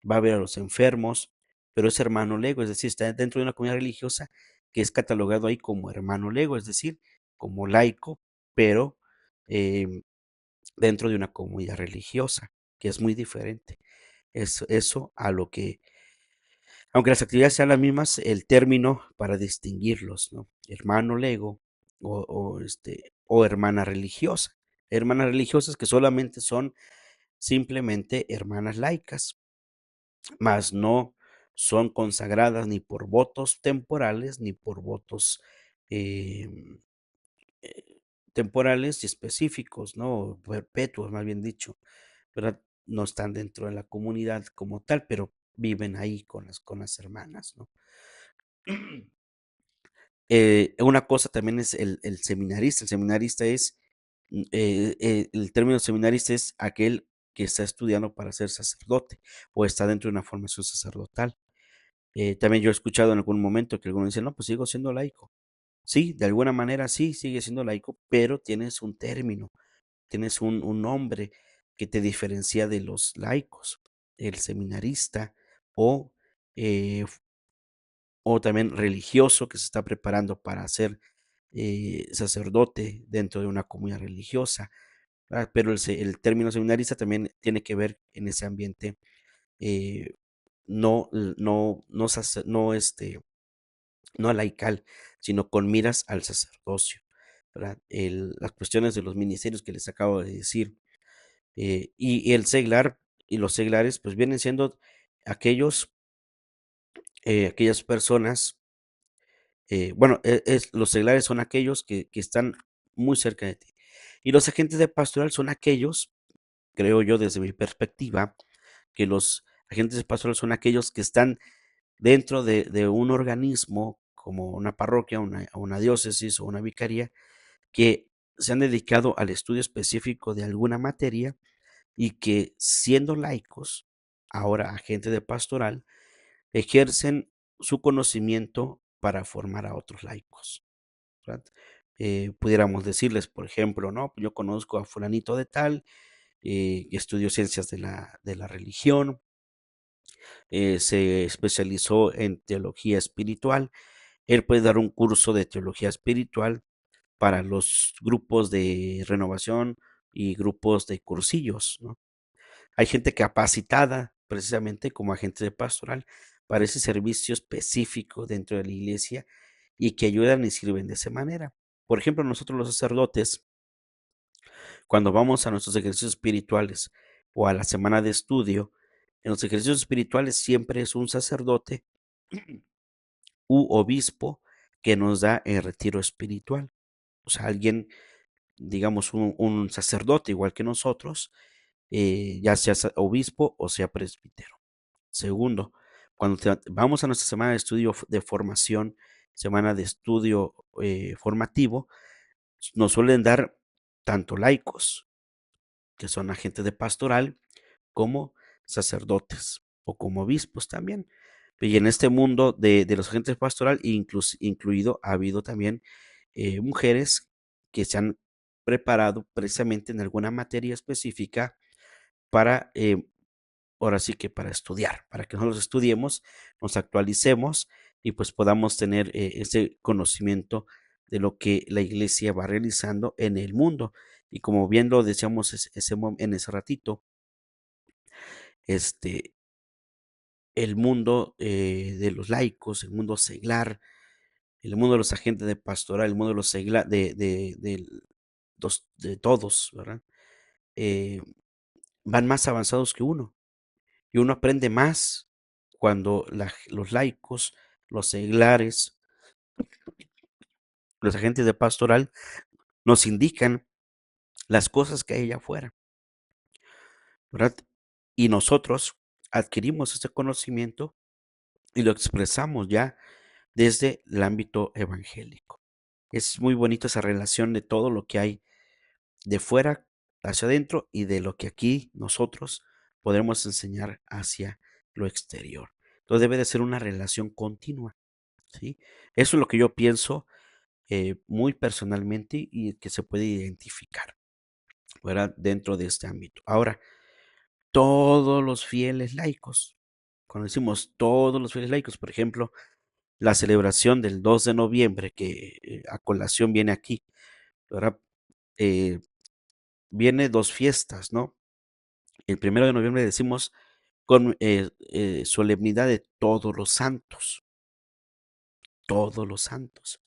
va a ver a los enfermos, pero es hermano lego, es decir, está dentro de una comunidad religiosa que es catalogado ahí como hermano lego, es decir, como laico, pero em, dentro de una comunidad religiosa, que es muy diferente. Eso a lo que, aunque las actividades sean las mismas, el término para distinguirlos, ¿no? Hermano lego o hermana religiosa. Hermanas religiosas que solamente son simplemente hermanas laicas, mas no son consagradas ni por votos temporales ni por votos em, eh, temporales y específicos, ¿no? Perpetuos, más bien dicho, ¿verdad? No están dentro de la comunidad como tal, pero viven ahí con las hermanas, ¿no? Una cosa también es el seminarista. El seminarista es, el término seminarista es aquel que está estudiando para ser sacerdote o está dentro de una formación sacerdotal. También yo he escuchado en algún momento que algunos dicen, no, pues sigo siendo laico. Sí, de alguna manera sí, sigue siendo laico, pero tienes un término, tienes un nombre que te diferencia de los laicos, el seminarista o, eh, o también religioso que se está preparando para ser sacerdote dentro de una comunidad religiosa, ¿verdad? Pero el término seminarista también tiene que ver en ese ambiente eh, no, no laical, sino con miras al sacerdocio, ¿verdad? Las cuestiones de los ministerios que les acabo de decir, y el seglar y los seglares, pues vienen siendo aquellas personas, bueno, los seglares son aquellos que están muy cerca de ti. Y los agentes de pastoral son aquellos, creo yo desde mi perspectiva, que los agentes de pastoral son aquellos que están dentro de un organismo como una parroquia, una diócesis o una vicaría, que se han dedicado al estudio específico de alguna materia y que siendo laicos, ahora agentes de pastoral, ejercen su conocimiento para formar a otros laicos, ¿verdad? Pudiéramos decirles, por ejemplo, no, yo conozco a fulanito de tal, que estudió ciencias de la religión, se especializó en teología espiritual. Él puede dar un curso de teología espiritual para los grupos de renovación y grupos de cursillos, ¿no? Hay gente capacitada precisamente como agente de pastoral para ese servicio específico dentro de la iglesia y que ayudan y sirven de esa manera. Por ejemplo, nosotros los sacerdotes, cuando vamos a nuestros ejercicios espirituales o a la semana de estudio, en los ejercicios espirituales siempre es un sacerdote u obispo que nos da el retiro espiritual. O sea, alguien, digamos, un sacerdote igual que nosotros, ya sea obispo o sea presbítero. Segundo, cuando vamos a nuestra semana de estudio de formación, semana de estudio formativo, nos suelen dar tanto laicos, que son agentes de pastoral, como sacerdotes o como obispos también. Y en este mundo de los agentes de pastoral, incluido, ha habido también mujeres que se han preparado precisamente en alguna materia específica para ahora sí que para estudiar, para que nosotros estudiemos, nos actualicemos y pues podamos tener ese conocimiento de lo que la iglesia va realizando en el mundo. Y como bien lo decíamos en ese ratito, este, el mundo de los laicos, el mundo seglar, el mundo de los agentes de pastoral, el mundo de los segla de todos, ¿verdad? Eh, van más avanzados que uno, y uno aprende más cuando los laicos, los seglares, los agentes de pastoral nos indican las cosas que hay allá afuera, ¿verdad? Y nosotros adquirimos este conocimiento y lo expresamos ya desde el ámbito evangélico. Es muy bonito esa relación de todo lo que hay de fuera hacia adentro y de lo que aquí nosotros podemos enseñar hacia lo exterior. Entonces debe de ser una relación continua, ¿sí? Eso es lo que yo pienso muy personalmente y que se puede identificar, ¿verdad? Dentro de este ámbito. Ahora, todos los fieles laicos, cuando decimos todos los fieles laicos, por ejemplo, la celebración del 2 de noviembre, que a colación viene aquí, ¿verdad? Eh, viene dos fiestas, ¿no? El 1 de noviembre decimos con solemnidad de todos los santos, todos los santos.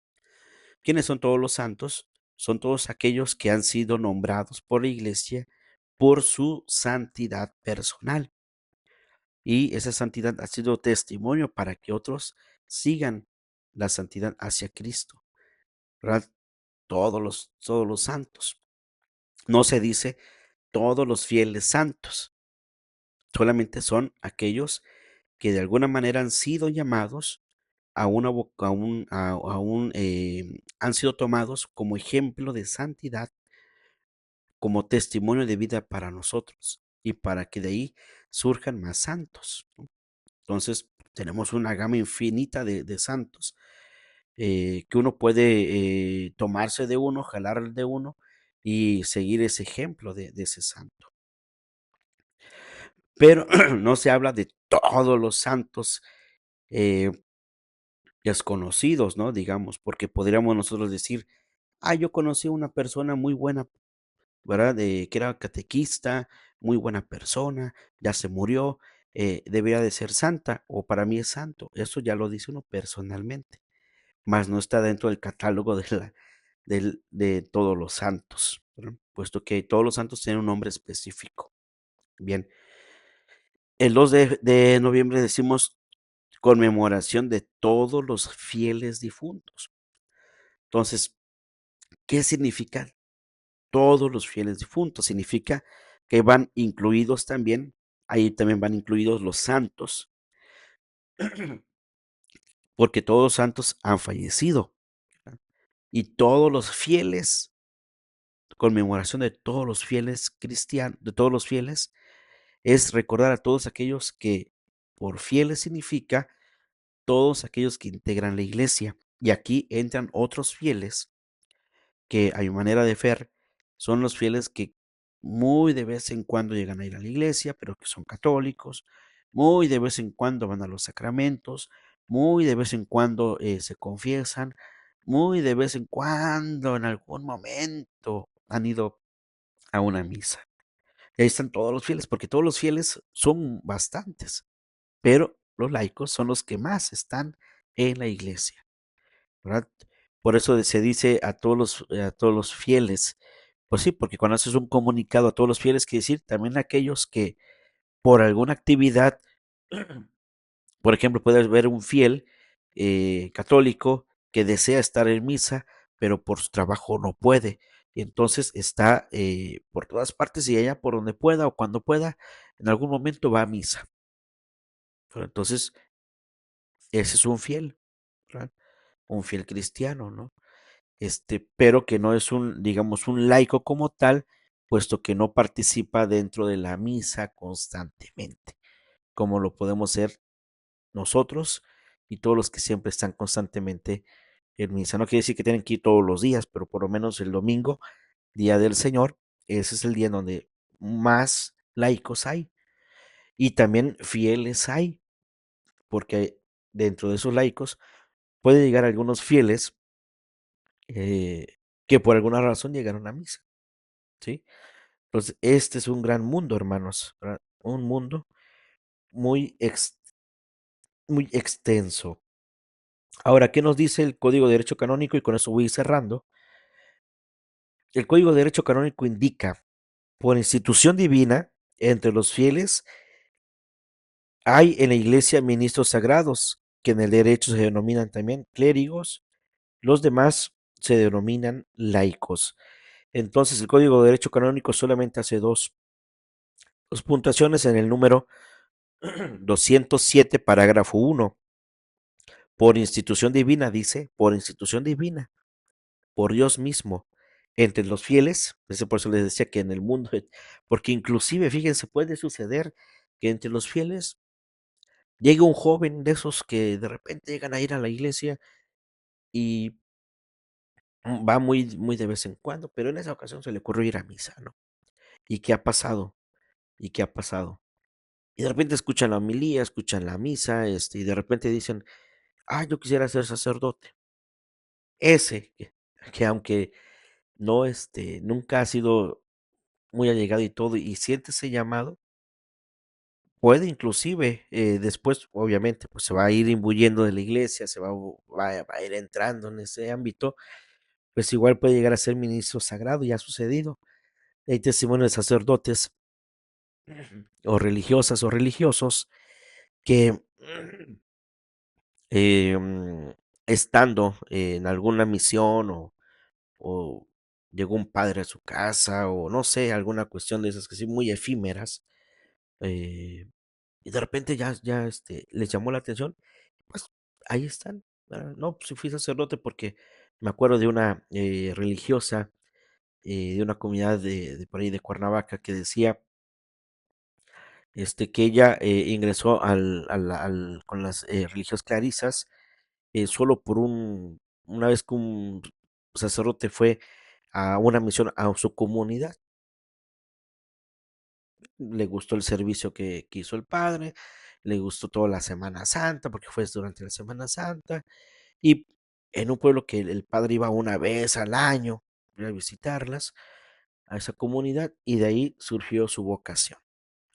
¿Quiénes son todos los santos? Son todos aquellos que han sido nombrados por la iglesia por su santidad personal. Y esa santidad ha sido testimonio para que otros sigan la santidad hacia Cristo, ¿verdad? Todos los santos. No se dice todos los fieles santos, solamente son aquellos que de alguna manera han sido llamados a una han sido tomados como ejemplo de santidad, como testimonio de vida para nosotros y para que de ahí surjan más santos, ¿no? Entonces, tenemos una gama infinita de santos que uno puede tomarse de uno, jalar de uno y seguir ese ejemplo de ese santo. Pero no se habla de todos los santos eh, desconocidos, ¿no? Digamos, porque podríamos nosotros decir, yo conocí a una persona muy buena, ¿verdad? Que era catequista, muy buena persona, ya se murió, debería de ser santa, o para mí es santo. Eso ya lo dice uno personalmente, mas no está dentro del catálogo de todos los santos, ¿verdad? Puesto que todos los santos tienen un nombre específico. Bien, el 2 de noviembre decimos conmemoración de todos los fieles difuntos. Entonces, ¿qué significa todos los fieles difuntos? Significa que van incluidos también, ahí también van incluidos los santos, porque todos los santos han fallecido. ¿Verdad? Y todos los fieles, conmemoración de todos los fieles cristianos, de todos los fieles, es recordar a todos aquellos que por fieles significa todos aquellos que integran la iglesia. Y aquí entran otros fieles que a mi manera de ver son los fieles que muy de vez en cuando llegan a ir a la iglesia, pero que son católicos, muy de vez en cuando van a los sacramentos, muy de vez en cuando se confiesan, muy de vez en cuando en algún momento han ido a una misa. Y ahí están todos los fieles, porque todos los fieles son bastantes, pero los laicos son los que más están en la iglesia, ¿verdad? Por eso se dice a todos los fieles. Pues sí, porque cuando haces un comunicado a todos los fieles, quiere decir también a aquellos que por alguna actividad, por ejemplo, puedes ver un fiel católico que desea estar en misa, pero por su trabajo no puede. Y entonces está por todas partes y allá por donde pueda o cuando pueda, en algún momento va a misa. Pero entonces, ese es un fiel, ¿verdad? Un fiel cristiano, ¿no? Pero que no es un, digamos, un laico como tal, puesto que no participa dentro de la misa constantemente, como lo podemos ser nosotros y todos los que siempre están constantemente en misa. No quiere decir que tienen que ir todos los días, pero por lo menos el domingo, día del Señor, ese es el día en donde más laicos hay y también fieles hay, porque dentro de esos laicos puede llegar algunos fieles eh, que por alguna razón llegaron a misa, ¿sí? Entonces, este es un gran mundo, hermanos, ¿verdad? Un mundo. muy extenso. Ahora, ¿qué nos dice el Código de Derecho Canónico? Y con eso voy a ir cerrando. El Código de Derecho Canónico indica, por institución divina, entre los fieles, hay en la iglesia ministros sagrados, que en el derecho se denominan también clérigos, los demás se denominan laicos. Entonces, el Código de Derecho Canónico solamente hace dos puntuaciones en el número 207, parágrafo 1. Por institución divina, dice, por institución divina, por Dios mismo, entre los fieles, por eso les decía que en el mundo, porque inclusive, fíjense, puede suceder que entre los fieles llegue un joven de esos que de repente llegan a ir a la iglesia y va muy de vez en cuando, pero en esa ocasión se le ocurrió ir a misa, ¿no? ¿Y qué ha pasado? ¿Y qué ha pasado? Y de repente escuchan la homilía, escuchan la misa, y de repente dicen, yo quisiera ser sacerdote. Ese, que aunque no, nunca ha sido muy allegado y todo, y siente ese llamado, puede inclusive, después, obviamente, pues se va a ir imbuyendo de la iglesia, va a ir entrando en ese ámbito, pues igual puede llegar a ser ministro sagrado, ya ha sucedido. Hay testimonios de sacerdotes o religiosas o religiosos que estando en alguna misión o llegó un padre a su casa o no sé, alguna cuestión de esas que sí muy efímeras, eh, y de repente ya les llamó la atención, pues ahí están. No, pues sí fui sacerdote porque me acuerdo de una religiosa de una comunidad de por ahí de Cuernavaca que decía que ella ingresó con las religiosas clarisas solo una vez que un sacerdote fue a una misión a su comunidad. Le gustó el servicio que hizo el padre, le gustó toda la Semana Santa, porque fue durante la Semana Santa, y en un pueblo que el padre iba una vez al año a visitarlas, a esa comunidad, y de ahí surgió su vocación,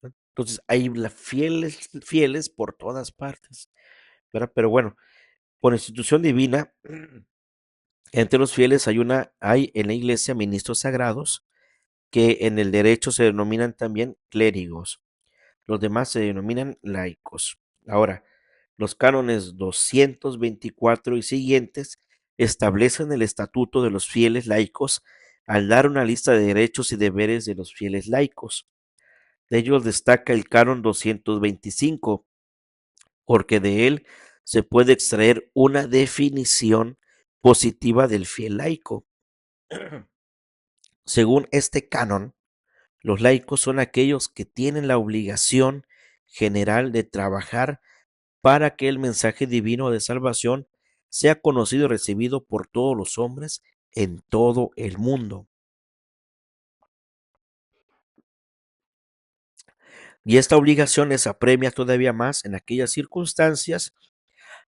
¿no? Entonces hay fieles por todas partes, ¿verdad? Pero bueno, por institución divina, entre los fieles hay en la iglesia ministros sagrados, que en el derecho se denominan también clérigos. Los demás se denominan laicos. Ahora, los cánones 224 y siguientes establecen el estatuto de los fieles laicos al dar una lista de derechos y deberes de los fieles laicos. De ellos destaca el canon 225, porque de él se puede extraer una definición positiva del fiel laico. Según este canon, los laicos son aquellos que tienen la obligación general de trabajar para que el mensaje divino de salvación sea conocido y recibido por todos los hombres en todo el mundo. Y esta obligación les apremia todavía más en aquellas circunstancias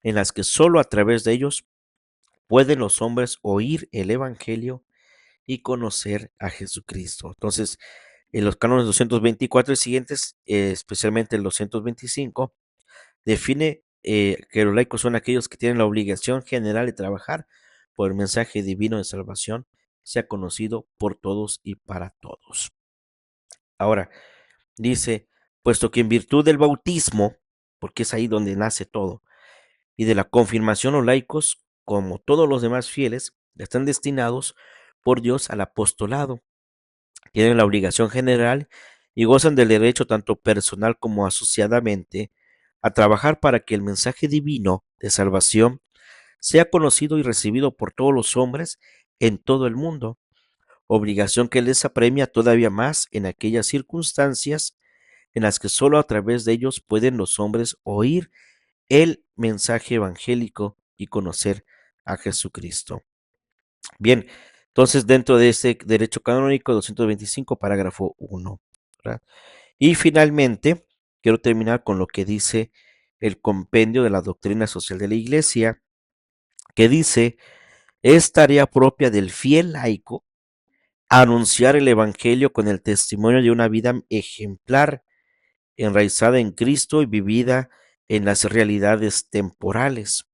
en las que sólo a través de ellos pueden los hombres oír el Evangelio y conocer a Jesucristo. Entonces, en los cánones 224 y siguientes, especialmente el 225, define que los laicos son aquellos que tienen la obligación general de trabajar por el mensaje divino de salvación, sea conocido por todos y para todos. Ahora, dice, puesto que en virtud del bautismo, porque es ahí donde nace todo, y de la confirmación los laicos, como todos los demás fieles, están destinados por Dios al apostolado, tienen la obligación general y gozan del derecho tanto personal como asociadamente a trabajar para que el mensaje divino de salvación sea conocido y recibido por todos los hombres en todo el mundo, obligación que les apremia todavía más en aquellas circunstancias en las que sólo a través de ellos pueden los hombres oír el mensaje evangélico y conocer a Jesucristo. Bien, entonces dentro de este derecho canónico 225, parágrafo 1. ¿Verdad? Y finalmente, quiero terminar con lo que dice el compendio de la doctrina social de la Iglesia, que dice, es tarea propia del fiel laico anunciar el Evangelio con el testimonio de una vida ejemplar enraizada en Cristo y vivida en las realidades temporales.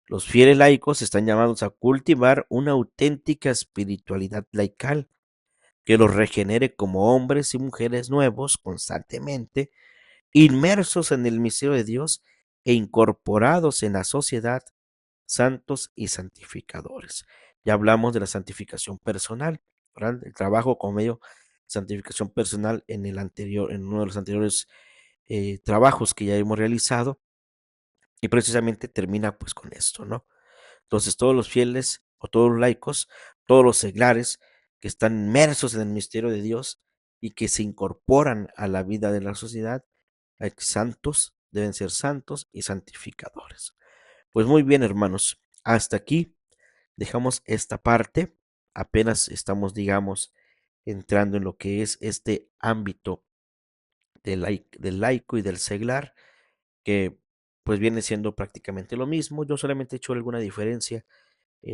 Los fieles laicos están llamados a cultivar una auténtica espiritualidad laical que los regenere como hombres y mujeres nuevos constantemente, inmersos en el misterio de Dios e incorporados en la sociedad, santos y santificadores. Ya hablamos de la santificación personal, ¿verdad? El trabajo con medio santificación personal en el anterior, en uno de los anteriores trabajos que ya hemos realizado, y precisamente termina pues con esto, ¿no? Entonces todos los fieles o todos los laicos, todos los seglares que están inmersos en el misterio de Dios y que se incorporan a la vida de la sociedad, santos, deben ser santos y santificadores. Pues muy bien, hermanos, hasta aquí dejamos esta parte. Apenas estamos, digamos, entrando en lo que es este ámbito del laico y del seglar, que pues viene siendo prácticamente lo mismo. Yo solamente he hecho alguna diferencia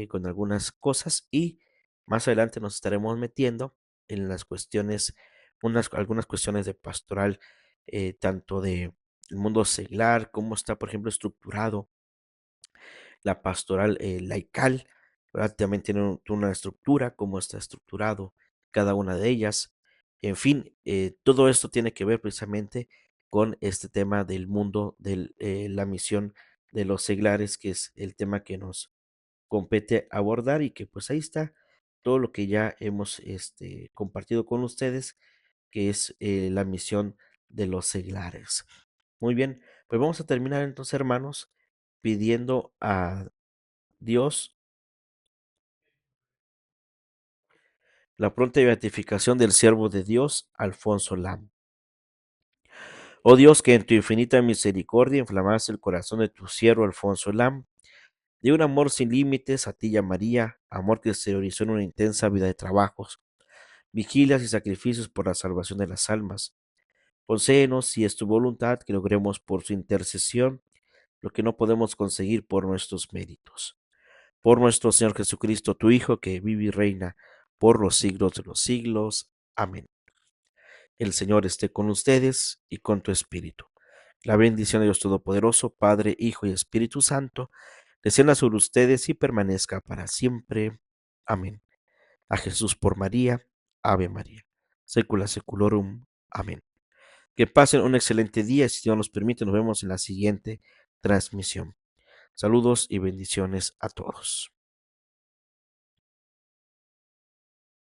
con algunas cosas y más adelante nos estaremos metiendo en las cuestiones, algunas cuestiones de pastoral, tanto de el mundo seglar, cómo está, por ejemplo, estructurado la pastoral laical, ¿verdad? También tiene una estructura, cómo está estructurado cada una de ellas. En fin, todo esto tiene que ver precisamente con este tema del mundo de la misión de los seglares, que es el tema que nos compete abordar y que pues ahí está todo lo que ya hemos compartido con ustedes, que es la misión de los seglares. Muy bien, pues vamos a terminar entonces, hermanos, pidiendo a Dios la pronta beatificación del siervo de Dios, Alfonso Lam. Oh Dios, que en tu infinita misericordia inflamaste el corazón de tu siervo Alfonso Lam, de un amor sin límites a ti y a María, amor que se exteriorizó en una intensa vida de trabajos, vigilias y sacrificios por la salvación de las almas. Concédenos, si es tu voluntad, que logremos por su intercesión lo que no podemos conseguir por nuestros méritos. Por nuestro Señor Jesucristo, tu Hijo, que vive y reina por los siglos de los siglos. Amén. El Señor esté con ustedes y con tu espíritu. La bendición de Dios Todopoderoso, Padre, Hijo y Espíritu Santo, descienda sobre ustedes y permanezca para siempre. Amén. A Jesús por María. Ave María. Secula seculorum. Amén. Que pasen un excelente día y si Dios nos permite, nos vemos en la siguiente transmisión. Saludos y bendiciones a todos.